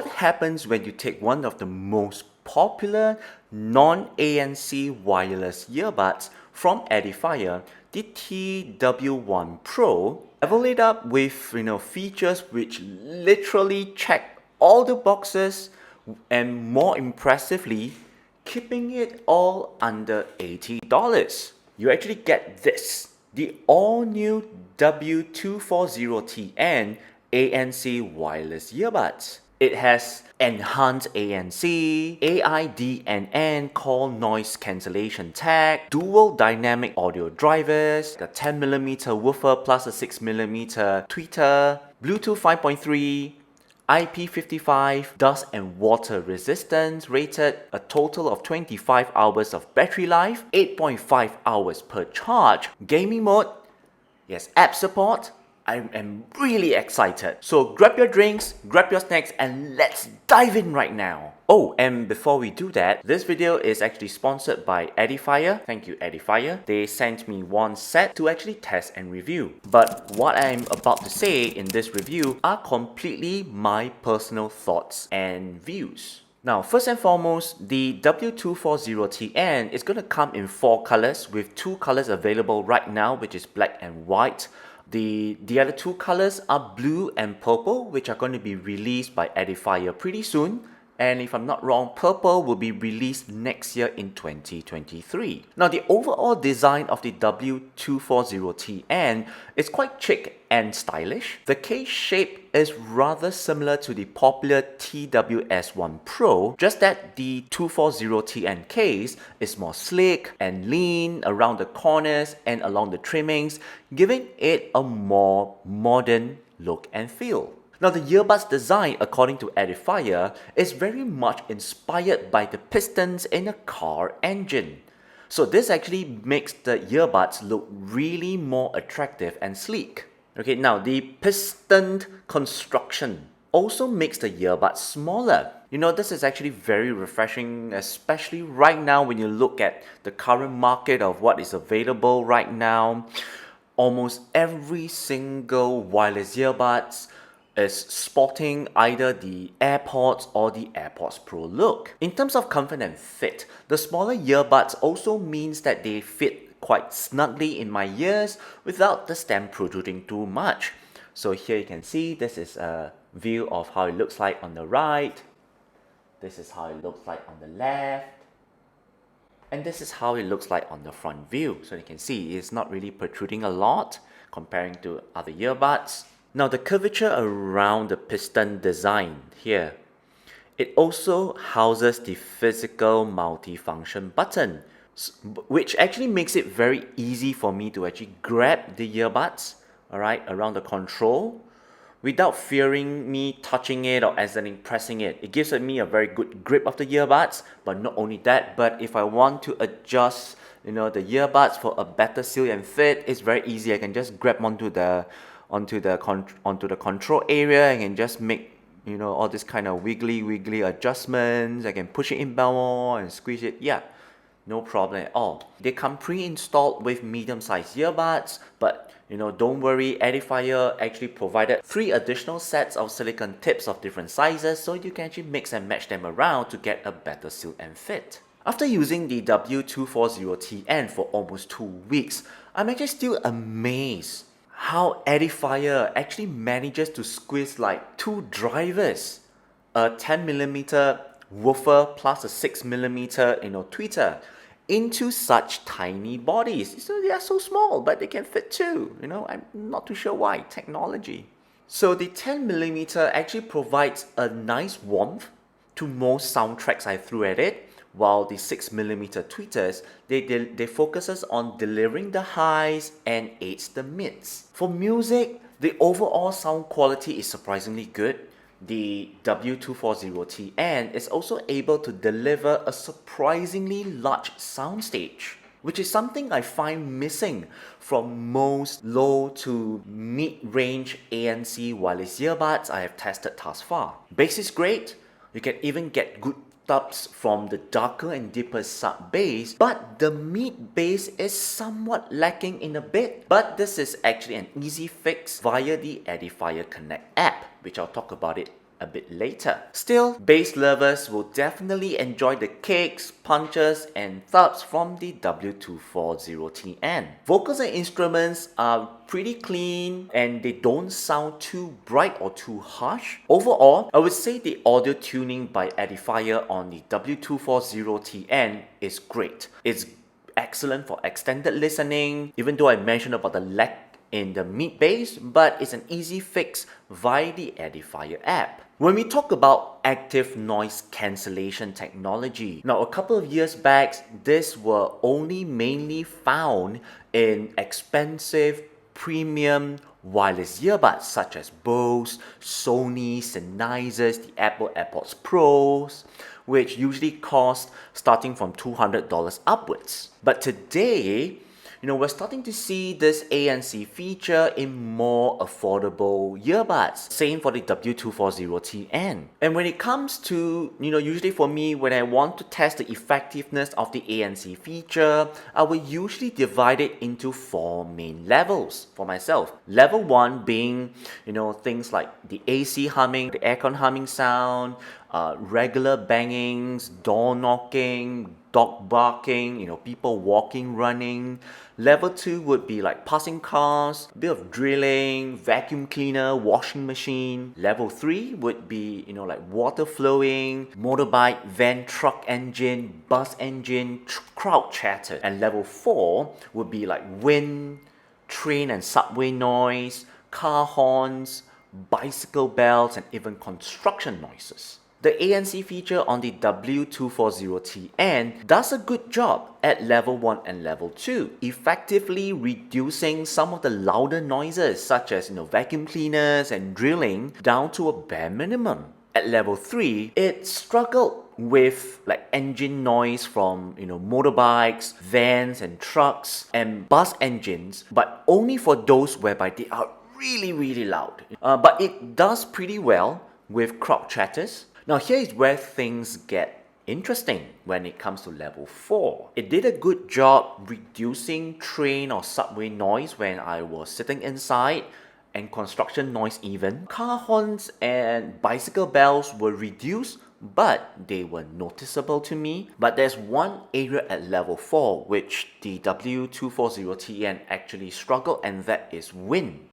happens when you take one of the most popular non-ANC wireless earbuds from Edifier, the TW1 Pro, level it up with features which literally check all the boxes, and more impressively, keeping it all under $80. You actually get this, the all-new W240TN ANC wireless earbuds. It has enhanced ANC, AIDNN call noise cancellation tag, dual dynamic audio drivers, the 10mm woofer plus a 6mm tweeter, Bluetooth 5.3, IP55, dust and water resistance, rated a total of 25 hours of battery life, 8.5 hours per charge, gaming mode, yes, app support. I am really excited. So grab your drinks, grab your snacks, and let's dive in right now. Oh, and before we do that, this video is actually sponsored by Edifier. Thank you, Edifier. They sent me one set to actually test and review. But what I'm about to say in this review are completely my personal thoughts and views. Now, first and foremost, the W240TN is going to come in 4 colors, with 2 colors available right now, which is black and white. The other 2 colors are blue and purple, which are going to be released by Edifier pretty soon. And if I'm not wrong, purple will be released next year in 2023. Now, the overall design of the W240TN is quite chic and stylish. The case shape is rather similar to the popular TWS1 Pro, just that the 240TN case is more sleek and lean around the corners and along the trimmings, giving it a more modern look and feel. Now, the earbuds design, according to Edifier, is very much inspired by the pistons in a car engine. So this actually makes the earbuds look really more attractive and sleek. Okay, now the pistoned construction also makes the earbuds smaller. This is actually very refreshing, especially right now when you look at the current market of what is available right now. Almost every single wireless earbuds is sporting either the AirPods or the AirPods Pro look. In terms of comfort and fit, the smaller earbuds also means that they fit quite snugly in my ears without the stem protruding too much. So here you can see this is a view of how it looks like on the right. This is how it looks like on the left. And this is how it looks like on the front view. So you can see it's not really protruding a lot comparing to other earbuds. Now, the curvature around the piston design here, it also houses the physical multifunction button, which actually makes it very easy for me to actually grab the earbuds, around the control without fearing me touching it or accidentally pressing it. It gives me a very good grip of the earbuds, but not only that, but if I want to adjust the earbuds for a better seal and fit, it's very easy. I can just grab onto the control area and can just make all this kind of wiggly adjustments. I can push it in more and squeeze it. Yeah, no problem at all. They come pre-installed with medium-sized earbuds, but don't worry, Edifier actually provided 3 additional sets of silicone tips of different sizes, so you can actually mix and match them around to get a better seal and fit. After using the W240TN for almost 2 weeks, I'm actually still amazed how Edifier actually manages to squeeze like 2 drivers, a 10mm woofer plus a 6mm tweeter, into such tiny bodies. So they are so small, but they can fit too. I'm not too sure why. Technology. So the 10mm actually provides a nice warmth to most soundtracks I threw at it, while the 6mm tweeters, they focuses on delivering the highs and aids the mids. For music, the overall sound quality is surprisingly good. The W240TN is also able to deliver a surprisingly large soundstage, which is something I find missing from most low to mid-range ANC wireless earbuds I have tested thus far. Bass is great. You can even get good tubs from the darker and deeper sub bass, but the mid bass is somewhat lacking in a bit. But this is actually an easy fix via the Edifier Connect app, which I'll talk about it a bit later. Still, bass lovers will definitely enjoy the kicks, punches, and thuds from the W240TN. Vocals and instruments are pretty clean and they don't sound too bright or too harsh. Overall, I would say the audio tuning by Edifier on the W240TN is great. It's excellent for extended listening, even though I mentioned about the lag in the mid bass, but it's an easy fix via the Edifier app. When we talk about active noise cancellation technology, now a couple of years back, this were only mainly found in expensive premium wireless earbuds such as Bose, Sony, Sennheisers, the Apple AirPods Pros, which usually cost starting from $200 upwards. But today, we're starting to see this ANC feature in more affordable earbuds. Same for the W240TN. And when it comes to, usually for me, when I want to test the effectiveness of the ANC feature, I will usually divide it into 4 main levels for myself. Level 1 being, things like the AC humming, the aircon humming sound, regular bangings, door knocking, dog barking, people walking, running. Level 2 would be like passing cars, a bit of drilling, vacuum cleaner, washing machine. Level 3 would be, like water flowing, motorbike, van, truck engine, bus engine, crowd chatter. And level 4 would be like wind, train and subway noise, car horns, bicycle bells, and even construction noises. The ANC feature on the W240TN does a good job at level 1 and level 2, effectively reducing some of the louder noises such as vacuum cleaners and drilling down to a bare minimum. At level 3, it struggled with like engine noise from motorbikes, vans and trucks and bus engines, but only for those whereby they are really loud. But it does pretty well with crowd chatters. Now here is where things get interesting when it comes to level 4. It did a good job reducing train or subway noise when I was sitting inside, and construction noise even. Car horns and bicycle bells were reduced, but they were noticeable to me. But there's one area at level 4 which the W240TN actually struggled, and that is wind,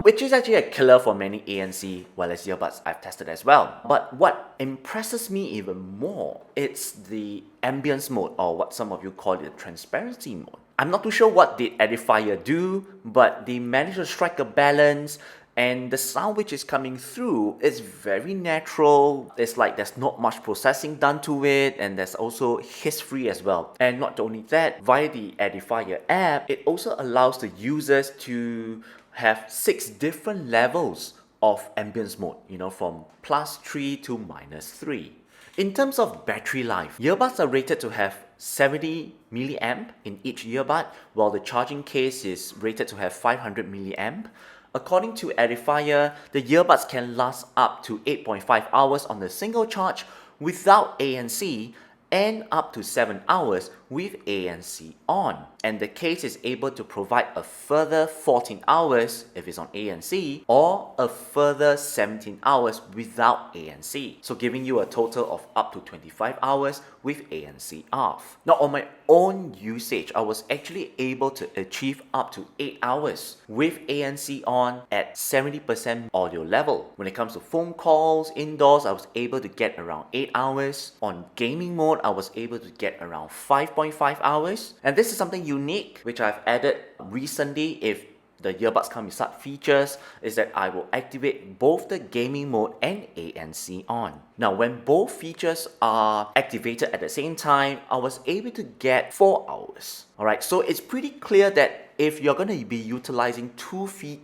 which is actually a killer for many ANC wireless earbuds I've tested as well. But what impresses me even more, it's the ambience mode, or what some of you call it the transparency mode. I'm not too sure what did Edifier do, but they managed to strike a balance, and the sound which is coming through is very natural. It's like there's not much processing done to it, and there's also hiss-free as well. And not only that, via the Edifier app, it also allows the users to have 6 different levels of ambience mode, from +3 to -3. In terms of battery life, earbuds are rated to have 70 milliamp in each earbud, while the charging case is rated to have 500 milliamp. According to Edifier, the earbuds can last up to 8.5 hours on a single charge without ANC, and up to 7 hours with ANC on. And the case is able to provide a further 14 hours if it's on ANC, or a further 17 hours without ANC. So giving you a total of up to 25 hours with ANC off. Now on my own usage, I was actually able to achieve up to 8 hours with ANC on at 70% audio level. When it comes to phone calls, indoors, I was able to get around 8 hours. On gaming mode, I was able to get around 5.5 hours. And this is something unique which I've added recently if the earbuds come with such features, is that I will activate both the gaming mode and ANC on. Now when both features are activated at the same time, I was able to get 4 hours. Alright, so it's pretty clear that if you're going to be utilizing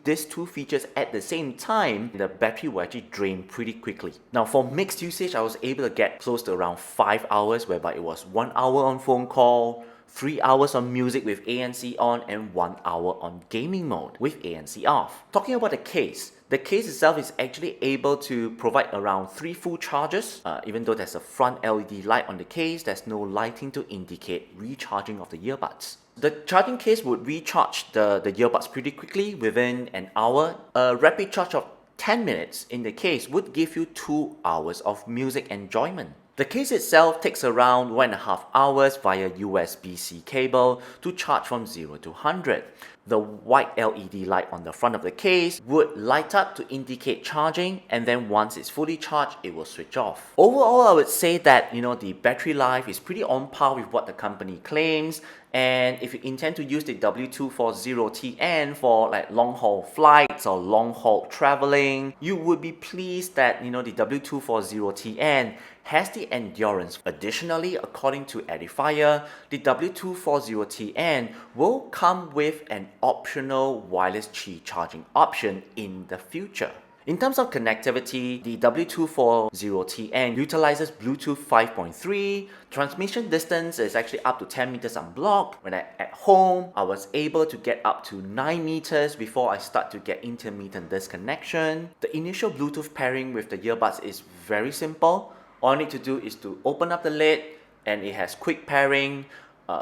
these two features at the same time, the battery will actually drain pretty quickly. Now for mixed usage, I was able to get close to around 5 hours, whereby it was 1 hour on phone call, 3 hours on music with ANC on, and 1 hour on gaming mode with ANC off. Talking about the case itself is actually able to provide around 3 full charges. Even though there's a front LED light on the case, there's no lighting to indicate recharging of the earbuds. The charging case would recharge the earbuds pretty quickly within an hour. A rapid charge of 10 minutes in the case would give you 2 hours of music enjoyment. The case itself takes around 1.5 hours via USB-C cable to charge from 0 to 100. The white LED light on the front of the case would light up to indicate charging, and then once it's fully charged, it will switch off. Overall, I would say that the battery life is pretty on par with what the company claims. And if you intend to use the W240TN for like long haul flights or long haul traveling, you would be pleased that the W240TN has the endurance. Additionally, according to Edifier, the W240TN will come with an optional wireless Qi charging option in the future. In terms of connectivity, the W240TN utilizes Bluetooth 5.3. Transmission distance is actually up to 10 meters unblocked. When at home, I was able to get up to 9 meters before I start to get intermittent disconnection. The initial Bluetooth pairing with the earbuds is very simple. All I need to do is to open up the lid, and it has quick pairing.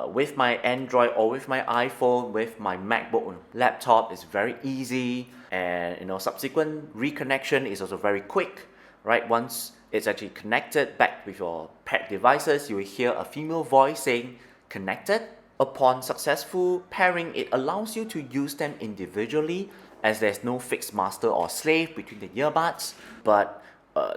With my Android or with my iPhone, with my MacBook laptop, it's very easy, and subsequent reconnection is also very quick, right? Once it's actually connected back with your paired devices, you will hear a female voice saying connected. Upon successful pairing, it allows you to use them individually, as there's no fixed master or slave between the earbuds, but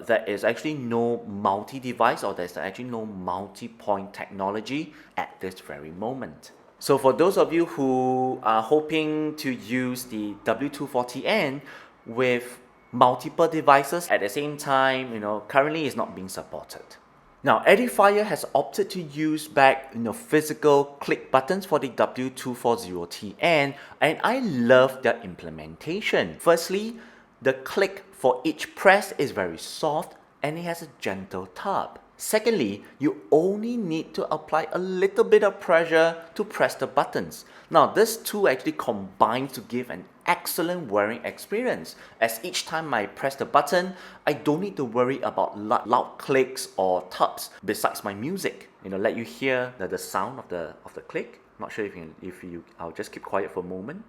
there is actually no multi-device, or there's actually no multi-point technology at this very moment. So for those of you who are hoping to use the W240N with multiple devices at the same time, currently it's not being supported. Now, Edifier has opted to use back physical click buttons for the W240TN, and I love their implementation. Firstly, the click for each press is very soft, and it has a gentle tap. Secondly, you only need to apply a little bit of pressure to press the buttons. Now, this two actually combine to give an excellent wearing experience, as each time I press the button, I don't need to worry about loud clicks or taps besides my music. Let you hear the sound of the click. Not sure if you I'll just keep quiet for a moment.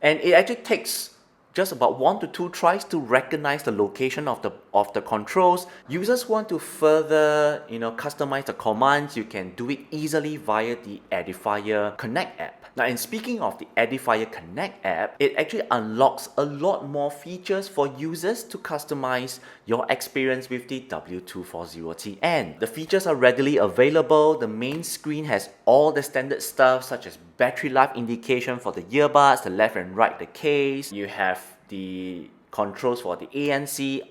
And it actually takes just about 1 to 2 tries to recognize the location of the controls. Users want to further customize the commands, you can do it easily via the Edifier Connect app. Now, and speaking of the Edifier Connect app, it actually unlocks a lot more features for users to customize your experience with the W240TN. The features are readily available. The main screen has all the standard stuff such as battery life indication for the earbuds, the left and right the case. You have the controls for the ANC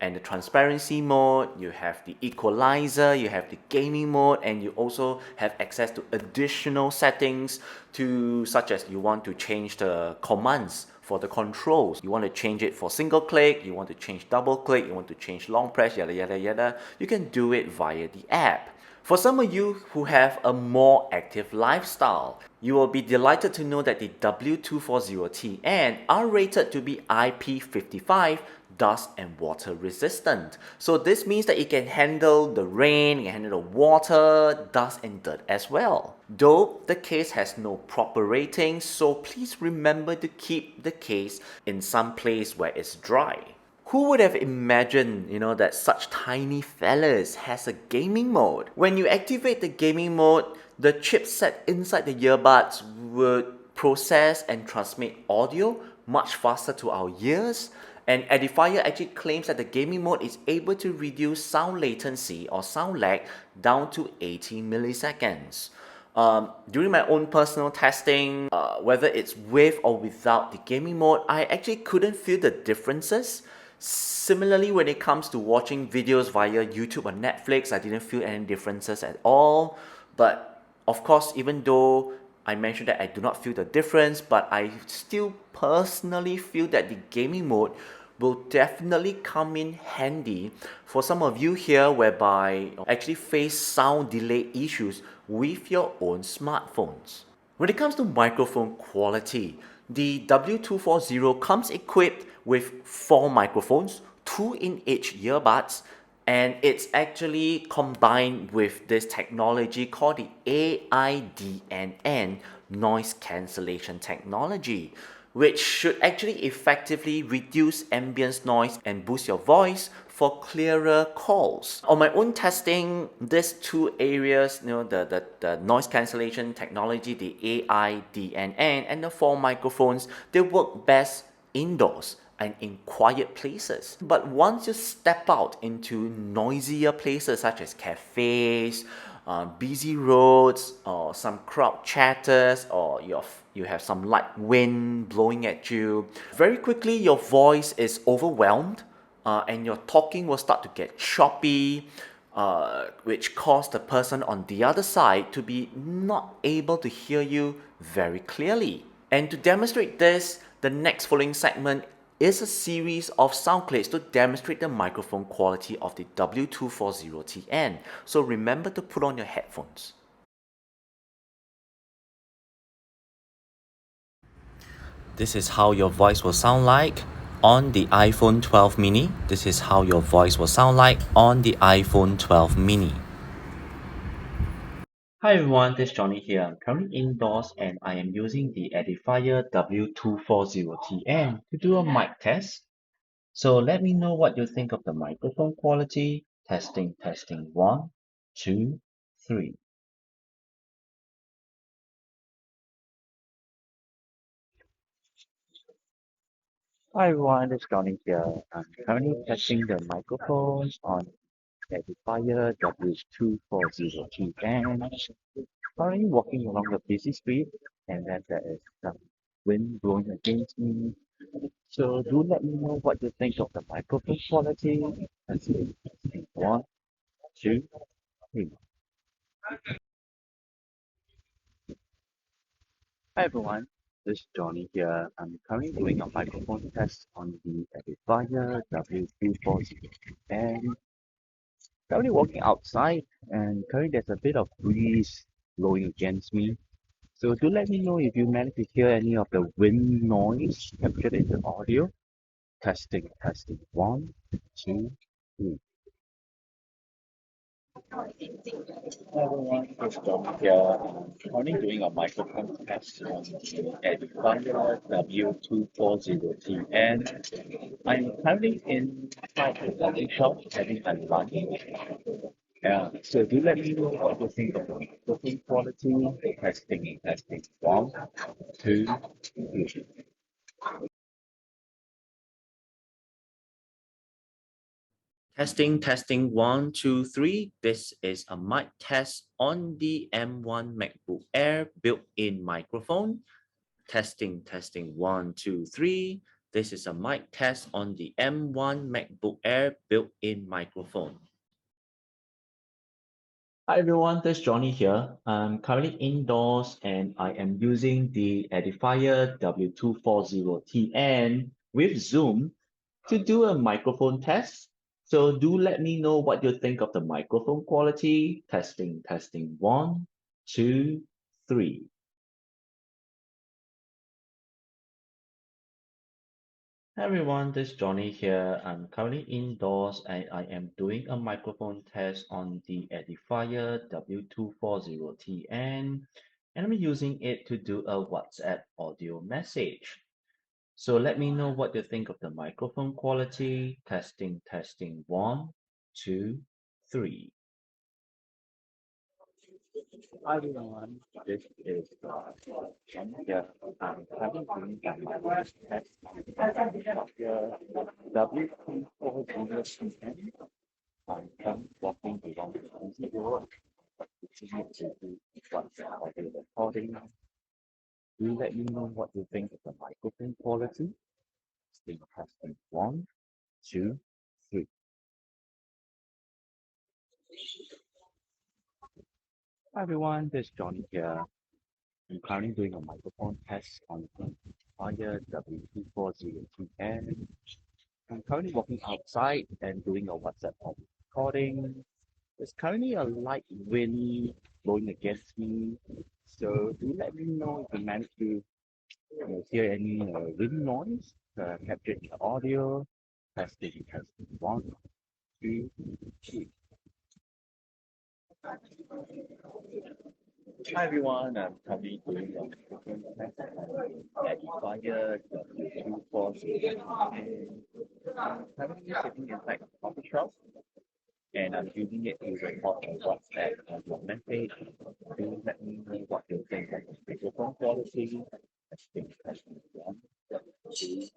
and the transparency mode, you have the equalizer, you have the gaming mode, and you also have access to additional settings such as you want to change the commands for the controls. You want to change it for single click, you want to change double click, you want to change long press, yada yada yada. You can do it via the app. For some of you who have a more active lifestyle, you will be delighted to know that the W240TN are rated to be IP55 dust and water resistant. So this means that it can handle the rain, it can handle the water, dust and dirt as well. Though the case has no proper rating, so please remember to keep the case in some place where it's dry. Who would have imagined, that such tiny fellas has a gaming mode? When you activate the gaming mode, the chipset inside the earbuds would process and transmit audio much faster to our ears. And Edifier actually claims that the gaming mode is able to reduce sound latency or sound lag down to 80 milliseconds. During my own personal testing, whether it's with or without the gaming mode, I actually couldn't feel the differences. Similarly, when it comes to watching videos via YouTube or Netflix, I didn't feel any differences at all. But of course, even though I mentioned that I do not feel the difference, but I still personally feel that the gaming mode will definitely come in handy for some of you here whereby you actually face sound delay issues with your own smartphones. When it comes to microphone quality, the W240 comes equipped with 4 microphones, 2 in each earbuds, And it's actually combined with this technology called the AIDNN noise cancellation technology, which should actually effectively reduce ambience noise and boost your voice for clearer calls. On my own testing, these two areas, the noise cancellation technology, the AIDNN, and the four microphones, they work best indoors and in quiet places. But once you step out into noisier places such as cafes, busy roads, or some crowd chatters, or you have some light wind blowing at you, very quickly your voice is overwhelmed, and your talking will start to get choppy, which cause the person on the other side to be not able to hear you very clearly. And to demonstrate this, the next following segment is a series of sound clips to demonstrate the microphone quality of the W240TN. So remember to put on your headphones. This is how your voice will sound like on the iPhone 12 mini. This is how your voice will sound like on the iPhone 12 mini. Hi everyone, this is Johnny here. I'm currently indoors and I am using the Edifier W240TN to do a mic test. So let me know what you think of the microphone quality. Testing, testing, 1, 2, 3. Hi everyone, this is Johnny here. I'm currently testing the microphones on Edifier W240TN. Currently walking along a busy street and then there is some wind blowing against me. So do let me know what you think of the microphone quality. Testing, testing, 1, 2, 3. Hi everyone, this is Johnny here. I'm currently doing a microphone test on the Edifier W240 and currently walking outside and currently there's a bit of breeze blowing against me. So do let me know if you manage to hear any of the wind noise captured in the audio. Testing, testing, 1, 2, 3. Hi everyone, this is John here. I'm currently doing a microphone test on the Edifier W240TN. I'm currently inside the coffee shop having a lunch. So do let me know what you think of the microphone quality. Testing, testing, 1, 2, 3. Testing, testing, 1, 2, 3. This is a mic test on the M1 MacBook Air built-in microphone. Testing, testing, 1, 2, 3. This is a mic test on the M1 MacBook Air built-in microphone. Hi everyone, this is Johnny here. I'm currently indoors and I am using the Edifier W240TN with Zoom to do a microphone test. So do let me know what you think of the microphone quality. Testing, testing, 1, 2, 3. Hi everyone, this is Johnny here. I'm currently indoors and I am doing a microphone test on the Edifier W240TN and I'm using it to do a WhatsApp audio message. So let me know what you think of the microphone quality. Testing, testing, 1, 2, 3. Hi everyone, this is Ken here. I'm having doing a microphone test on the W240TN. I'm currently walking along the busy road, which is to do WhatsApp audio recording. Do let me know what you think of the microphone quality. Testing, testing, 1, 2, 3. Hi everyone, this is Johnny here. I'm currently doing a microphone test on the Fire W240TN. I'm currently walking outside and doing a WhatsApp audio recording. There's currently a light wind blowing against me, so do let me know if you manage to hear any wind noise captured in the audio. Testing, testing, 1, Three, two. Hi everyone, I'm currently doing a cooking test Edifier W240TN. I'm currently sitting inside a coffee shop and I'm using it to record a WhatsApp and your message. Please let me know what you think of the microphone quality. One, two,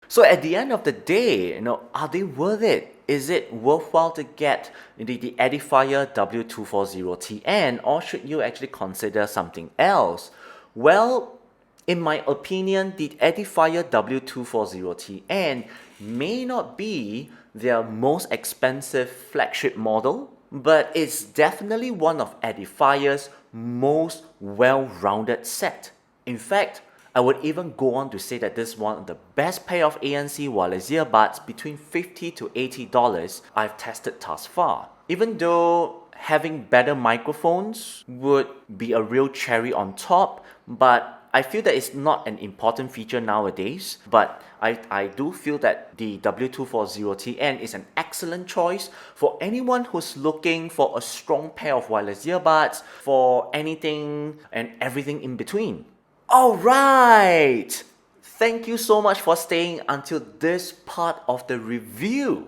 So at the end of the day, are they worth it? Is it worthwhile to get the Edifier W240TN, or should you actually consider something else? Well, in my opinion, the Edifier W240TN may not be their most expensive flagship model, but it's definitely one of Edifier's most well-rounded set. In fact, I would even go on to say that this is one of the best pair of ANC wireless earbuds between $50 to $80 I've tested thus far. Even though having better microphones would be a real cherry on top, but I feel that it's not an important feature nowadays, but I do feel that the W240TN is an excellent choice for anyone who's looking for a strong pair of wireless earbuds for anything and everything in between. Alright! Thank you so much for staying until this part of the review.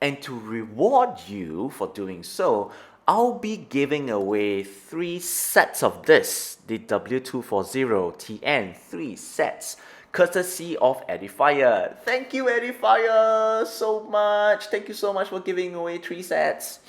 And to reward you for doing so, I'll be giving away 3 sets of this, the W240TN 3 sets, courtesy of Edifier. Thank you, Edifier, so much. Thank you so much for giving away 3 sets.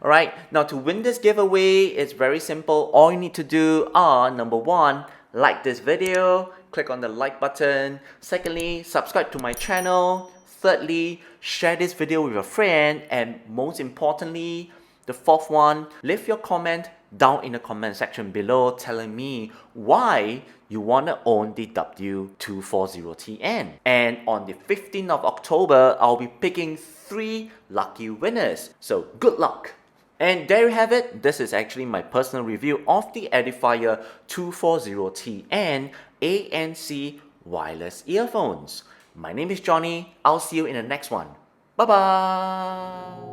Alright, now to win this giveaway, it's very simple. All you need to do are, number 1, like this video, click on the like button. Secondly, subscribe to my channel. Thirdly, share this video with a friend. And most importantly, the fourth one, leave your comment down in the comment section below telling me why you want to own the W240TN. And on the 15th of October, I'll be picking 3 lucky winners. So good luck! And there you have it. This is actually my personal review of the Edifier 240TN ANC wireless earphones. My name is Johnny. I'll see you in the next one. Bye bye.